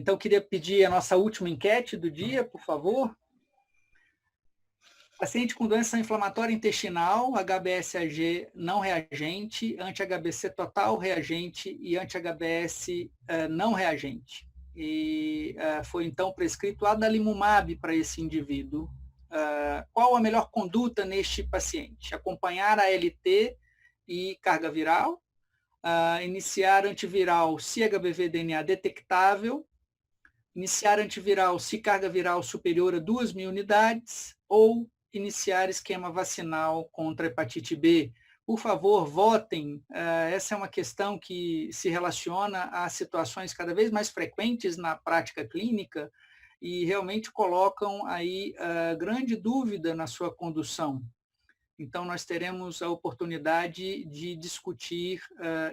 Então, queria pedir a nossa última enquete do dia, por favor. Paciente com doença inflamatória intestinal, HBsAg não reagente, anti-HBC total reagente e anti-HBs não reagente. E foi então prescrito adalimumab para esse indivíduo. Qual a melhor conduta neste paciente? Acompanhar a ALT e carga viral, iniciar antiviral se HBV-DNA detectável, iniciar antiviral se carga viral superior a 2.000 unidades ou iniciar esquema vacinal contra a hepatite B. Por favor, votem. Essa é uma questão que se relaciona a situações cada vez mais frequentes na prática clínica e realmente colocam aí grande dúvida na sua condução. Então, nós teremos a oportunidade de discutir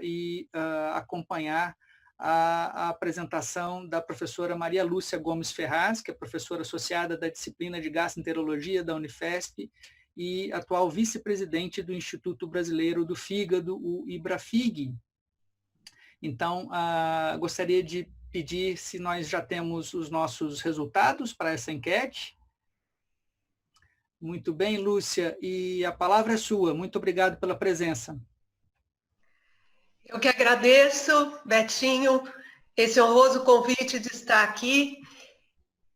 e acompanhar a apresentação da professora Maria Lúcia Gomes Ferraz, que é professora associada da disciplina de gastroenterologia da Unifesp e atual vice-presidente do Instituto Brasileiro do Fígado, o IBRAFIG. Então, gostaria de pedir se nós já temos os nossos resultados para essa enquete. Muito bem, Lúcia, e a palavra é sua. Muito obrigado pela presença. Eu que agradeço, Betinho, esse honroso convite de estar aqui.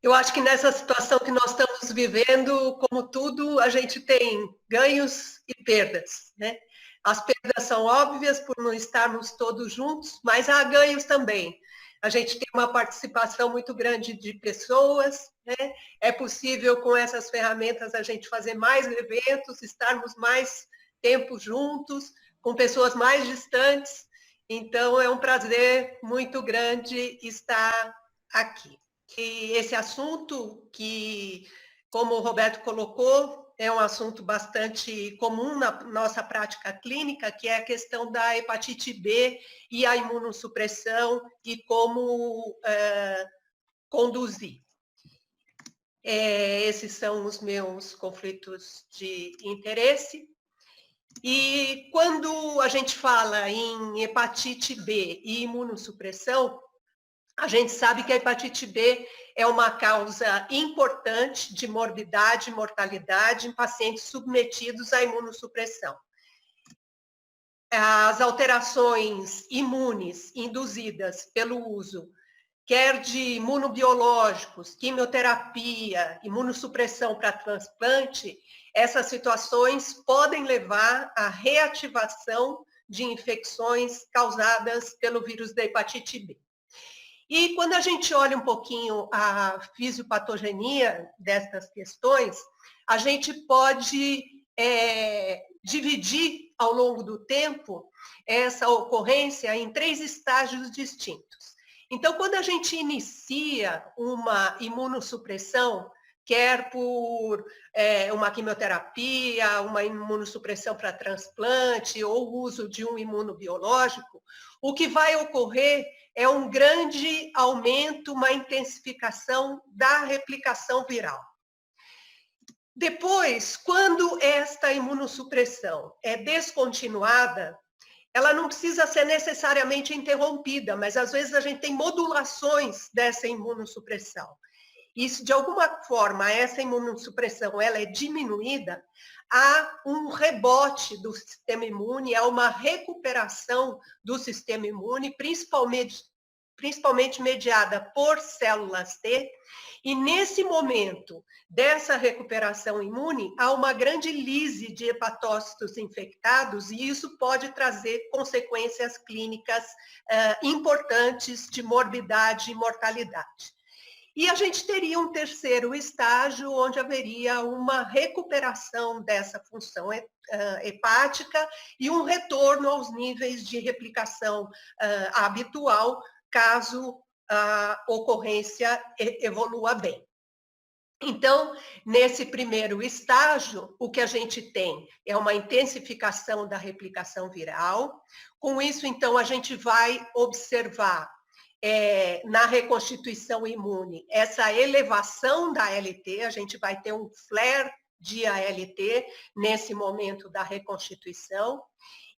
Eu acho que nessa situação que nós estamos vivendo, como tudo, a gente tem ganhos e perdas, né? As perdas são óbvias por não estarmos todos juntos, mas há ganhos também. A gente tem uma participação muito grande de pessoas, né? É possível, com essas ferramentas, a gente fazer mais eventos, estarmos mais tempo juntos, com pessoas mais distantes. Então, é um prazer muito grande estar aqui. E esse assunto que, como o Roberto colocou, é um assunto bastante comum na nossa prática clínica, que é a questão da hepatite B e a imunossupressão e como conduzir. Esses são os meus conflitos de interesse. E quando a gente fala em hepatite B e imunossupressão, a gente sabe que a hepatite B é uma causa importante de morbidade e mortalidade em pacientes submetidos à imunossupressão. As alterações imunes induzidas pelo uso, quer de imunobiológicos, quimioterapia, imunossupressão para transplante, essas situações podem levar à reativação de infecções causadas pelo vírus da hepatite B. E quando a gente olha um pouquinho a fisiopatogenia dessas questões, a gente pode dividir ao longo do tempo essa ocorrência em 3 estágios distintos. Então, quando a gente inicia uma imunossupressão, quer por uma quimioterapia, uma imunossupressão para transplante ou uso de um imunobiológico, o que vai ocorrer é um grande aumento, uma intensificação da replicação viral. Depois, quando esta imunossupressão é descontinuada, ela não precisa ser necessariamente interrompida, mas às vezes a gente tem modulações dessa imunossupressão. E se de alguma forma essa imunossupressão ela é diminuída, há um rebote do sistema imune, há uma recuperação do sistema imune, principalmente mediada por células T, e nesse momento dessa recuperação imune, há uma grande lise de hepatócitos infectados e isso pode trazer consequências clínicas importantes de morbidade e mortalidade. E a gente teria um terceiro estágio, onde haveria uma recuperação dessa função hepática e um retorno aos níveis de replicação habitual, caso a ocorrência evolua bem. Então, nesse primeiro estágio, o que a gente tem é uma intensificação da replicação viral. Com isso, então, a gente vai observar na reconstituição imune, essa elevação da ALT, a gente vai ter um flare de ALT nesse momento da reconstituição,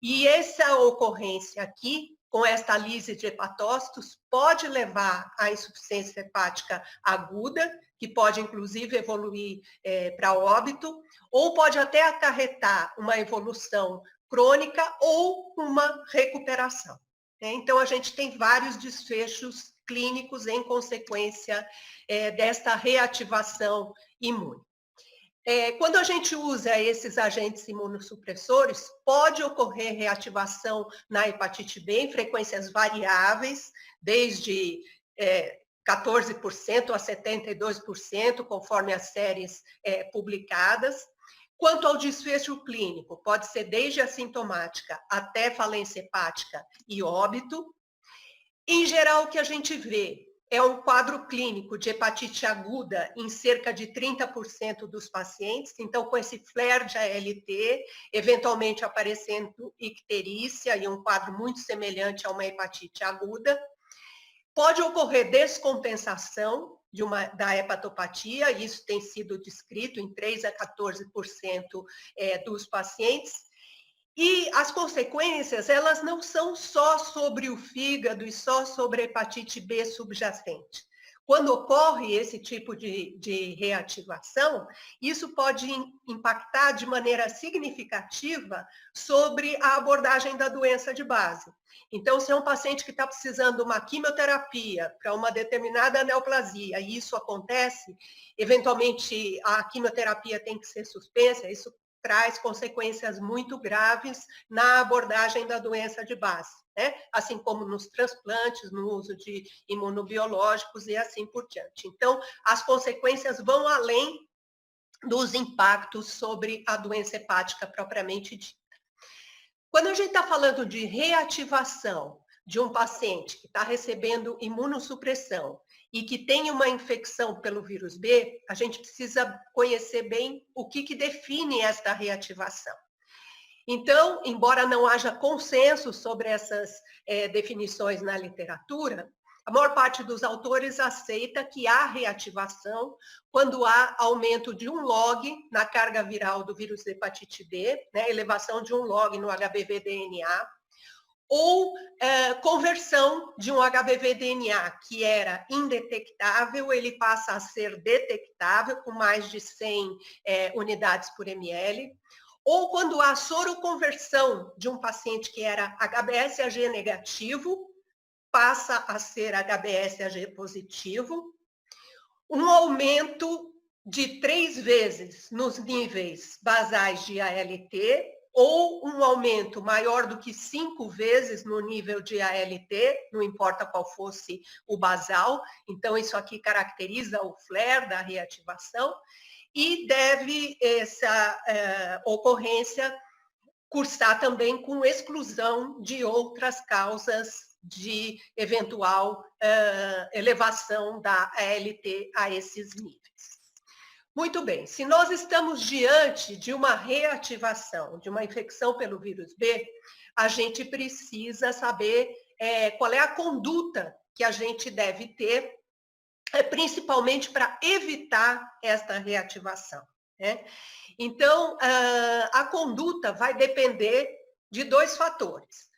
e essa ocorrência aqui com esta lise de hepatócitos pode levar à insuficiência hepática aguda, que pode inclusive evoluir para óbito, ou pode até acarretar uma evolução crônica ou uma recuperação. Então, a gente tem vários desfechos clínicos em consequência desta reativação imune. Quando a gente usa esses agentes imunossupressores, pode ocorrer reativação na hepatite B em frequências variáveis, desde 14% a 72%, conforme as séries publicadas. Quanto ao desfecho clínico, pode ser desde assintomática até falência hepática e óbito. Em geral, o que a gente vê é um quadro clínico de hepatite aguda em cerca de 30% dos pacientes, então com esse flare de ALT, eventualmente aparecendo icterícia e um quadro muito semelhante a uma hepatite aguda. Pode ocorrer descompensação da hepatopatia, isso tem sido descrito em 3 a 14% dos pacientes. E as consequências, elas não são só sobre o fígado e só sobre a hepatite B subjacente. Quando ocorre esse tipo de reativação, isso pode impactar de maneira significativa sobre a abordagem da doença de base. Então, se é um paciente que está precisando de uma quimioterapia para uma determinada neoplasia, e isso acontece, eventualmente a quimioterapia tem que ser suspensa, isso traz consequências muito graves na abordagem da doença de base, né? Assim como nos transplantes, no uso de imunobiológicos e assim por diante. Então, as consequências vão além dos impactos sobre a doença hepática propriamente dita. Quando a gente está falando de reativação de um paciente que está recebendo imunossupressão e que tem uma infecção pelo vírus B, a gente precisa conhecer bem o que define esta reativação. Então, embora não haja consenso sobre essas definições na literatura, a maior parte dos autores aceita que há reativação quando há aumento de um log na carga viral do vírus de hepatite B, né, elevação de um log no HBV-DNA, ou conversão de um HBV-DNA que era indetectável, ele passa a ser detectável com mais de 100 unidades por ml, ou quando há soroconversão de um paciente que era HBsAg negativo, passa a ser HBsAg positivo, um aumento de 3 vezes nos níveis basais de ALT, ou um aumento maior do que 5 vezes no nível de ALT, não importa qual fosse o basal, então isso aqui caracteriza o flare da reativação, e deve essa ocorrência cursar também com exclusão de outras causas de eventual elevação da ALT a esses níveis. Muito bem, se nós estamos diante de uma reativação, de uma infecção pelo vírus B, a gente precisa saber qual é a conduta que a gente deve ter, principalmente para evitar esta reativação, né? Então, a conduta vai depender de 2 fatores.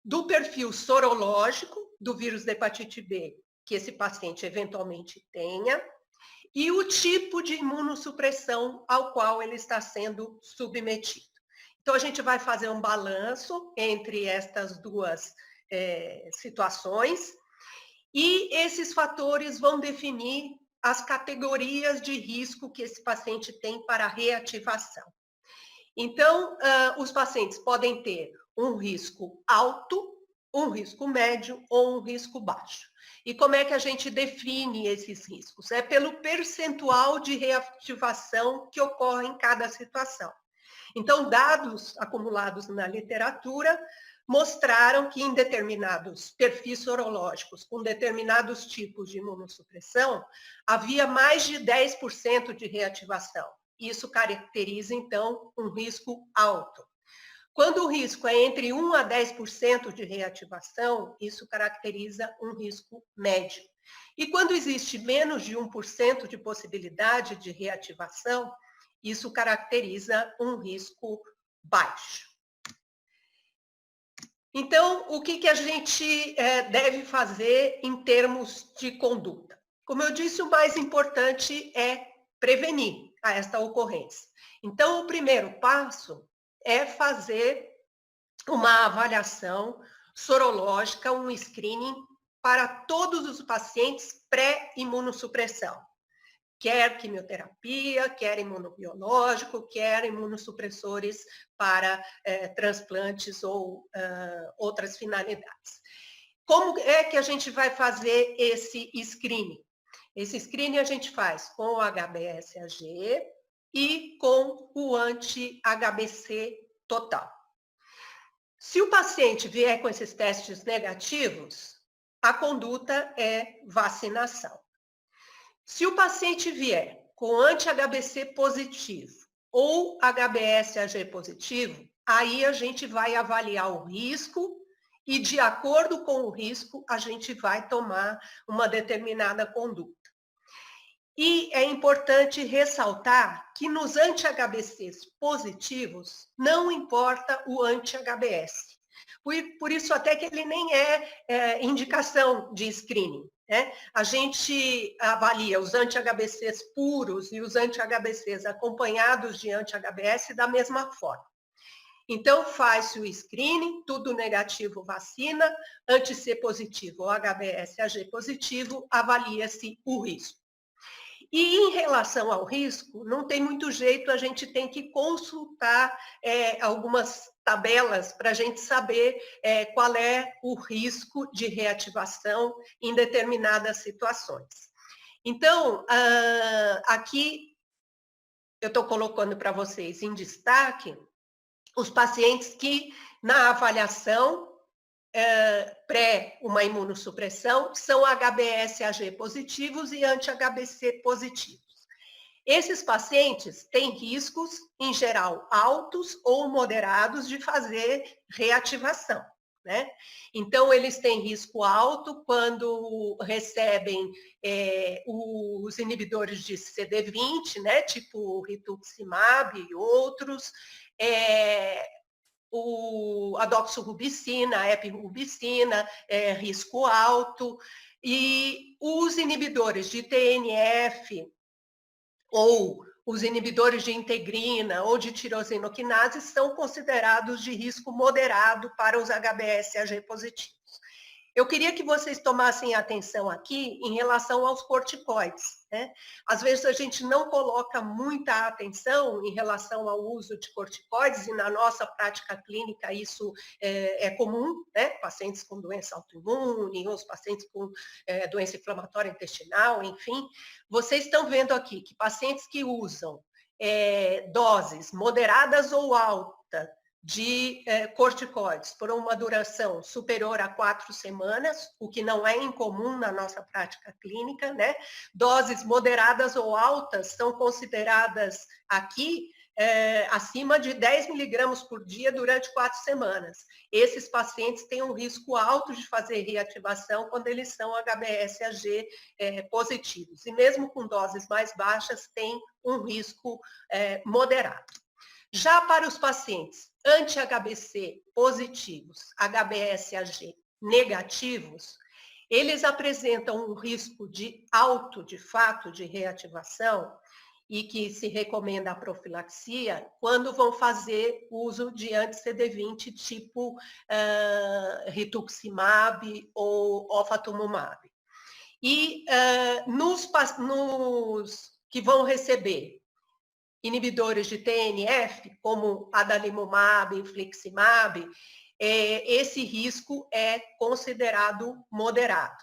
Do perfil sorológico do vírus da hepatite B que esse paciente eventualmente tenha, e o tipo de imunossupressão ao qual ele está sendo submetido. Então, a gente vai fazer um balanço entre estas 2 situações, e esses fatores vão definir as categorias de risco que esse paciente tem para a reativação. Então, os pacientes podem ter um risco alto, um risco médio ou um risco baixo. E como é que a gente define esses riscos? É pelo percentual de reativação que ocorre em cada situação. Então, dados acumulados na literatura mostraram que em determinados perfis sorológicos, com determinados tipos de imunossupressão, havia mais de 10% de reativação. Isso caracteriza, então, um risco alto. Quando o risco é entre 1 a 10% de reativação, isso caracteriza um risco médio. E quando existe menos de 1% de possibilidade de reativação, isso caracteriza um risco baixo. Então, o que a gente deve fazer em termos de conduta? Como eu disse, o mais importante é prevenir esta ocorrência. Então, o primeiro passo é fazer uma avaliação sorológica, um screening para todos os pacientes pré-imunossupressão. Quer quimioterapia, quer imunobiológico, quer imunossupressores para transplantes ou outras finalidades. Como é que a gente vai fazer esse screening? Esse screening a gente faz com o HBsAg e com o anti-HBC total. Se o paciente vier com esses testes negativos, a conduta é vacinação. Se o paciente vier com anti-HBC positivo ou HBsAg positivo, aí a gente vai avaliar o risco e, de acordo com o risco, a gente vai tomar uma determinada conduta. E é importante ressaltar que nos anti-HBCs positivos, não importa o anti-HBs. Por isso até que ele nem é indicação de screening. Né? A gente avalia os anti-HBCs puros e os anti-HBCs acompanhados de anti-HBs da mesma forma. Então, faz-se o screening, tudo negativo, vacina, anti-C positivo ou HBsAg positivo, avalia-se o risco. E em relação ao risco, não tem muito jeito, a gente tem que consultar algumas tabelas para a gente saber qual é o risco de reativação em determinadas situações. Então, aqui eu estou colocando para vocês em destaque os pacientes que, na avaliação pré uma imunossupressão, são HBsAg positivos e anti-HBC positivos. Esses pacientes têm riscos, em geral, altos ou moderados de fazer reativação. Né? Então, eles têm risco alto quando recebem os inibidores de CD20, né? Tipo rituximab e outros, a doxorubicina, a epirubicina, risco alto, e os inibidores de TNF ou os inibidores de integrina ou de tirosinoquinase são considerados de risco moderado para os HBsAg positivos. Eu queria que vocês tomassem atenção aqui em relação aos corticoides. Né? Às vezes a gente não coloca muita atenção em relação ao uso de corticoides, e na nossa prática clínica isso é comum, né? Pacientes com doença autoimune, os pacientes com doença inflamatória intestinal, enfim. Vocês estão vendo aqui que pacientes que usam doses moderadas ou altas de corticoides por uma duração superior a 4 semanas, o que não é incomum na nossa prática clínica, né? Doses moderadas ou altas são consideradas aqui acima de 10 miligramas por dia durante 4 semanas. Esses pacientes têm um risco alto de fazer reativação quando eles são HBsAg positivos. E mesmo com doses mais baixas, tem um risco moderado. Já para os pacientes anti-HBC positivos, HBsAg negativos, eles apresentam um risco alto, de fato, de reativação e que se recomenda a profilaxia quando vão fazer uso de anti-CD20 tipo rituximab ou ofatumumab. E nos que vão receber inibidores de TNF, como adalimumab, infliximab, esse risco é considerado moderado.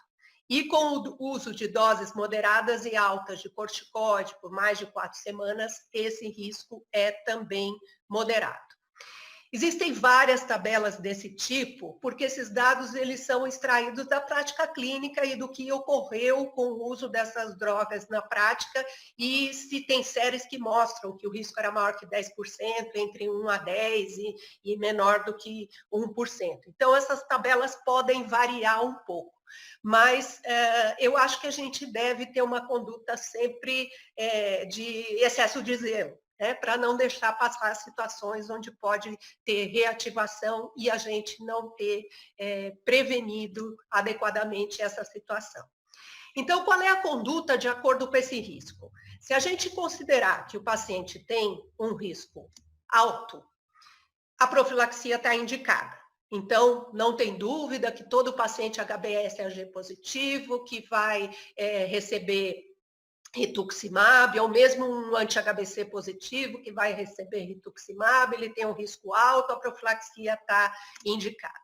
E com o uso de doses moderadas e altas de corticoide por mais de 4 semanas, esse risco é também moderado. Existem várias tabelas desse tipo, porque esses dados eles são extraídos da prática clínica e do que ocorreu com o uso dessas drogas na prática, e se tem séries que mostram que o risco era maior que 10%, entre 1 a 10 e menor do que 1%. Então, essas tabelas podem variar um pouco. Mas eu acho que a gente deve ter uma conduta sempre de excesso de zelo. né, para não deixar passar situações onde pode ter reativação e a gente não ter prevenido adequadamente essa situação. Então, qual é a conduta de acordo com esse risco? Se a gente considerar que o paciente tem um risco alto, a profilaxia está indicada. Então, não tem dúvida que todo paciente HBsAg positivo que vai receber rituximab, ou mesmo um anti-HBC positivo que vai receber rituximab, ele tem um risco alto, a profilaxia está indicada.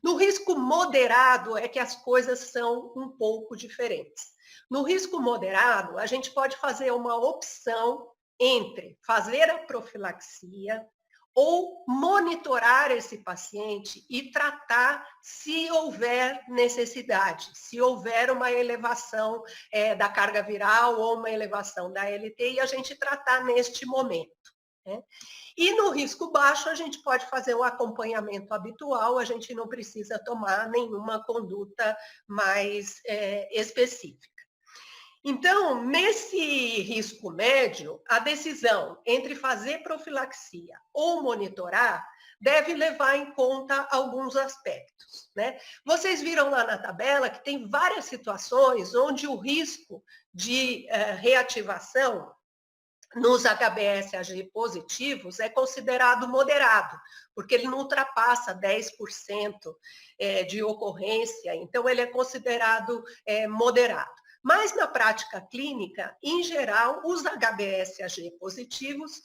No risco moderado é que as coisas são um pouco diferentes. No risco moderado, a gente pode fazer uma opção entre fazer a profilaxia ou monitorar esse paciente e tratar se houver necessidade, se houver uma elevação da carga viral ou uma elevação da LT, e a gente tratar neste momento. Né? E no risco baixo, a gente pode fazer um acompanhamento habitual, a gente não precisa tomar nenhuma conduta mais específica. Então, nesse risco médio, a decisão entre fazer profilaxia ou monitorar deve levar em conta alguns aspectos. Né? Vocês viram lá na tabela que tem várias situações onde o risco de reativação nos HBsAg positivos é considerado moderado, porque ele não ultrapassa 10% de ocorrência, então ele é considerado moderado. Mas na prática clínica, em geral, os HBsAg positivos,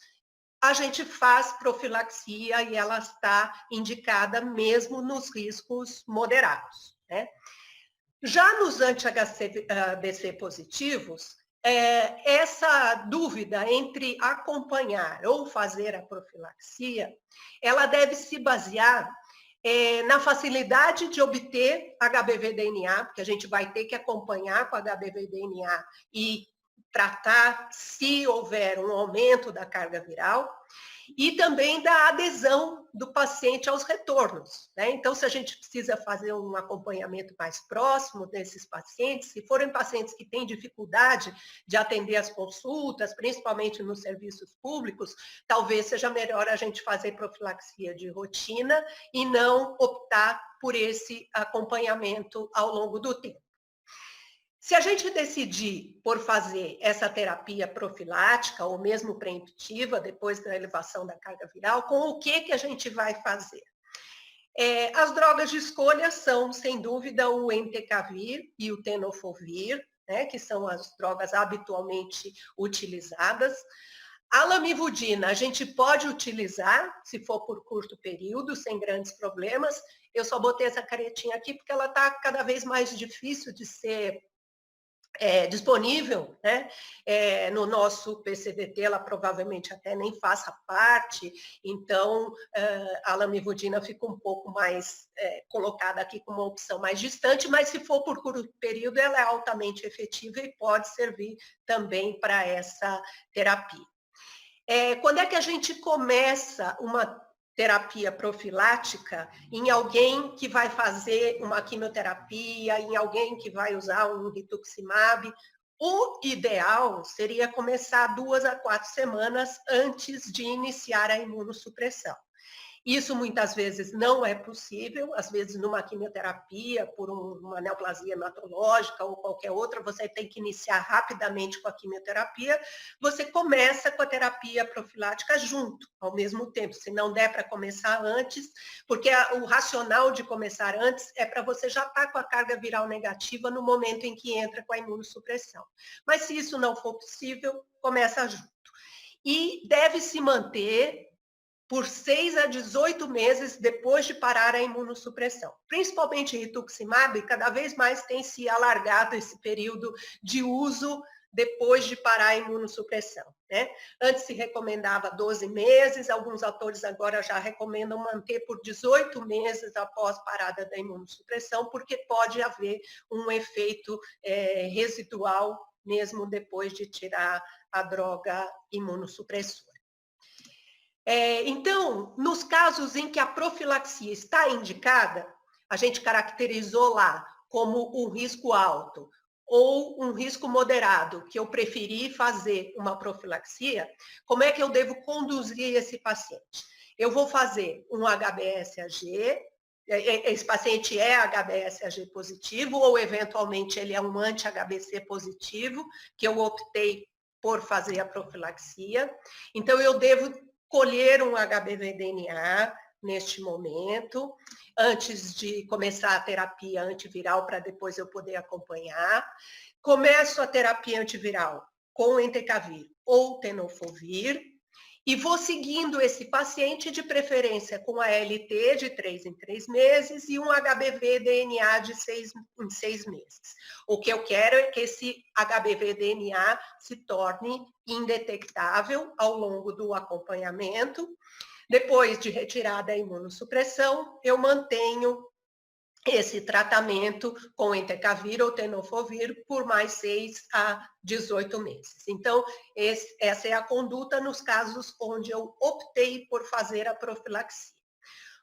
a gente faz profilaxia e ela está indicada mesmo nos riscos moderados. Né? Já nos anti-HBC positivos, essa dúvida entre acompanhar ou fazer a profilaxia, ela deve se basear na facilidade de obter HBV-DNA, porque a gente vai ter que acompanhar com HBV-DNA e tratar se houver um aumento da carga viral, e também da adesão do paciente aos retornos. Né? Então, se a gente precisa fazer um acompanhamento mais próximo desses pacientes, se forem pacientes que têm dificuldade de atender as consultas, principalmente nos serviços públicos, talvez seja melhor a gente fazer profilaxia de rotina e não optar por esse acompanhamento ao longo do tempo. Se a gente decidir por fazer essa terapia profilática ou mesmo preemptiva, depois da elevação da carga viral, com o que a gente vai fazer? As drogas de escolha são, sem dúvida, o entecavir e o tenofovir, né, que são as drogas habitualmente utilizadas. A lamivudina a gente pode utilizar, se for por curto período, sem grandes problemas. Eu só botei essa caretinha aqui porque ela está cada vez mais difícil de ser disponível, né? No nosso PCDT, ela provavelmente até nem faça parte, então a lamivudina fica um pouco mais colocada aqui como uma opção mais distante, mas se for por curto período, ela é altamente efetiva e pode servir também para essa terapia. Quando é que a gente começa uma terapia profilática em alguém que vai fazer uma quimioterapia, em alguém que vai usar um rituximab? O ideal seria começar 2 a 4 semanas antes de iniciar a imunossupressão. Isso muitas vezes não é possível, às vezes numa quimioterapia, por uma neoplasia hematológica ou qualquer outra, você tem que iniciar rapidamente com a quimioterapia, você começa com a terapia profilática junto, ao mesmo tempo. Se não der para começar antes, porque o racional de começar antes é para você já estar com a carga viral negativa no momento em que entra com a imunossupressão. Mas se isso não for possível, começa junto. E deve se manter por 6 a 18 meses depois de parar a imunossupressão. Principalmente rituximab, cada vez mais tem se alargado esse período de uso depois de parar a imunossupressão. Né? Antes se recomendava 12 meses, alguns autores agora já recomendam manter por 18 meses após parada da imunossupressão, porque pode haver um efeito residual mesmo depois de tirar a droga imunossupressora. Então, nos casos em que a profilaxia está indicada, a gente caracterizou lá como um risco alto, ou um risco moderado, que eu preferi fazer uma profilaxia, como é que eu devo conduzir esse paciente? Eu vou fazer um HBsAg, esse paciente é HBsAg positivo, ou eventualmente ele é um anti-HBC positivo, que eu optei por fazer a profilaxia. Então, eu devo colher um HBV-DNA neste momento, antes de começar a terapia antiviral, para depois eu poder acompanhar. Começo a terapia antiviral com entecavir ou tenofovir, e vou seguindo esse paciente, de preferência com a LT de 3 em 3 meses e um HBV-DNA de 6 em 6 meses. O que eu quero é que esse HBV-DNA se torne indetectável ao longo do acompanhamento. Depois de retirada a imunossupressão, eu mantenho esse tratamento com entecavir ou tenofovir por mais 6 a 18 meses. Então, essa é a conduta nos casos onde eu optei por fazer a profilaxia.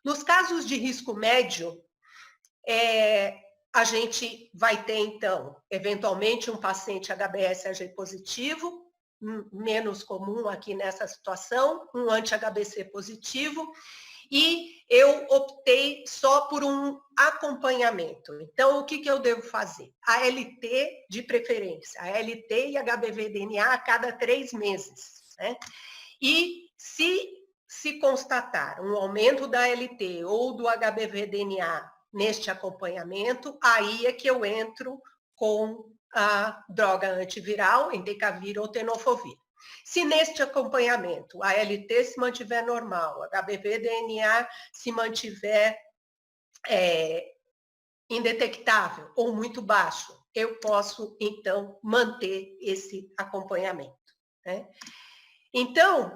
Nos casos de risco médio, a gente vai ter, então, eventualmente um paciente HBsAg positivo, menos comum aqui nessa situação, um anti-HBC positivo, e eu optei só por um acompanhamento. Então, o que eu devo fazer? ALT de preferência, ALT e HBV-DNA a cada 3 meses. Né? E se constatar um aumento da ALT ou do HBV-DNA neste acompanhamento, aí é que eu entro com a droga antiviral, entecavir ou tenofovir. Se neste acompanhamento a ALT se mantiver normal, a HBV-DNA se mantiver indetectável ou muito baixo, eu posso, então, manter esse acompanhamento. Né? Então,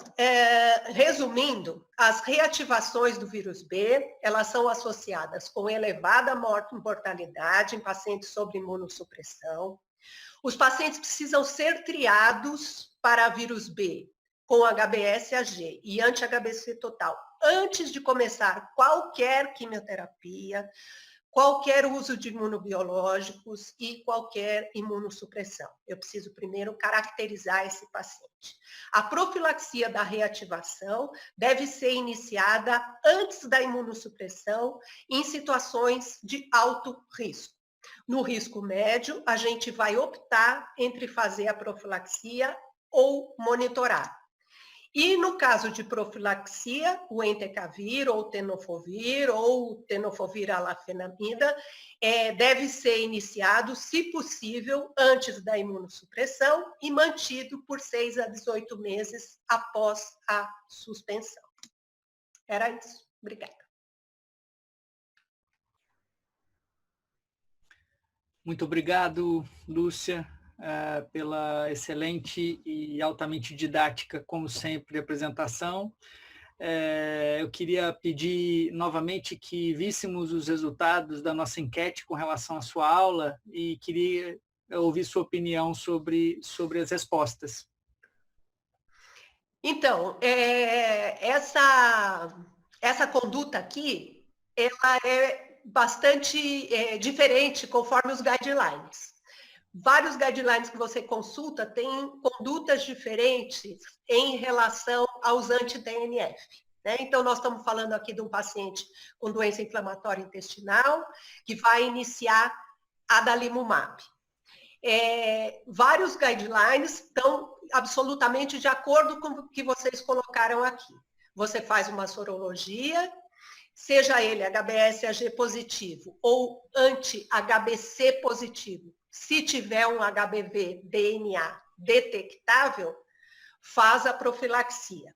resumindo, as reativações do vírus B, elas são associadas com elevada mortalidade em pacientes sob imunossupressão. Os pacientes precisam ser triados para vírus B com HBsAg e anti-HBC total antes de começar qualquer quimioterapia, qualquer uso de imunobiológicos e qualquer imunossupressão. Eu preciso primeiro caracterizar esse paciente. A profilaxia da reativação deve ser iniciada antes da imunossupressão em situações de alto risco. No risco médio, a gente vai optar entre fazer a profilaxia ou monitorar. E no caso de profilaxia, o entecavir ou tenofovir ou tenofovir alafenamida deve ser iniciado, se possível, antes da imunossupressão e mantido por 6 a 18 meses após a suspensão. Era isso. Obrigada. Muito obrigado, Lúcia, pela excelente e altamente didática, como sempre, apresentação. Eu queria pedir novamente que víssemos os resultados da nossa enquete com relação à sua aula e queria ouvir sua opinião sobre as respostas. Então, essa conduta aqui, ela é bastante diferente conforme os guidelines. Vários guidelines que você consulta têm condutas diferentes em relação aos anti-TNF. Né? Então, nós estamos falando aqui de um paciente com doença inflamatória intestinal que vai iniciar adalimumab. Vários guidelines estão absolutamente de acordo com o que vocês colocaram aqui. Você faz uma sorologia, seja ele HBsAg positivo ou anti-HBC positivo. Se tiver um HBV-DNA detectável, faz a profilaxia.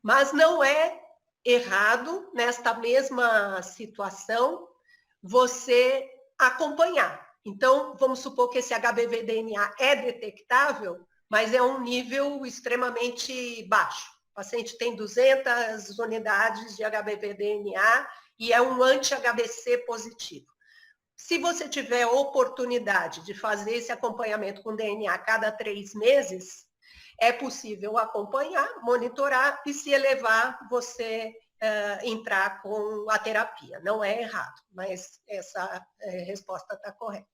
Mas não é errado, nesta mesma situação, você acompanhar. Então, vamos supor que esse HBV-DNA é detectável, mas é um nível extremamente baixo. O paciente tem 200 unidades de HBV-DNA e é um anti-HBC positivo. Se você tiver oportunidade de fazer esse acompanhamento com DNA a cada 3 meses, é possível acompanhar, monitorar e, se elevar, você entrar com a terapia. Não é errado, mas essa resposta está correta.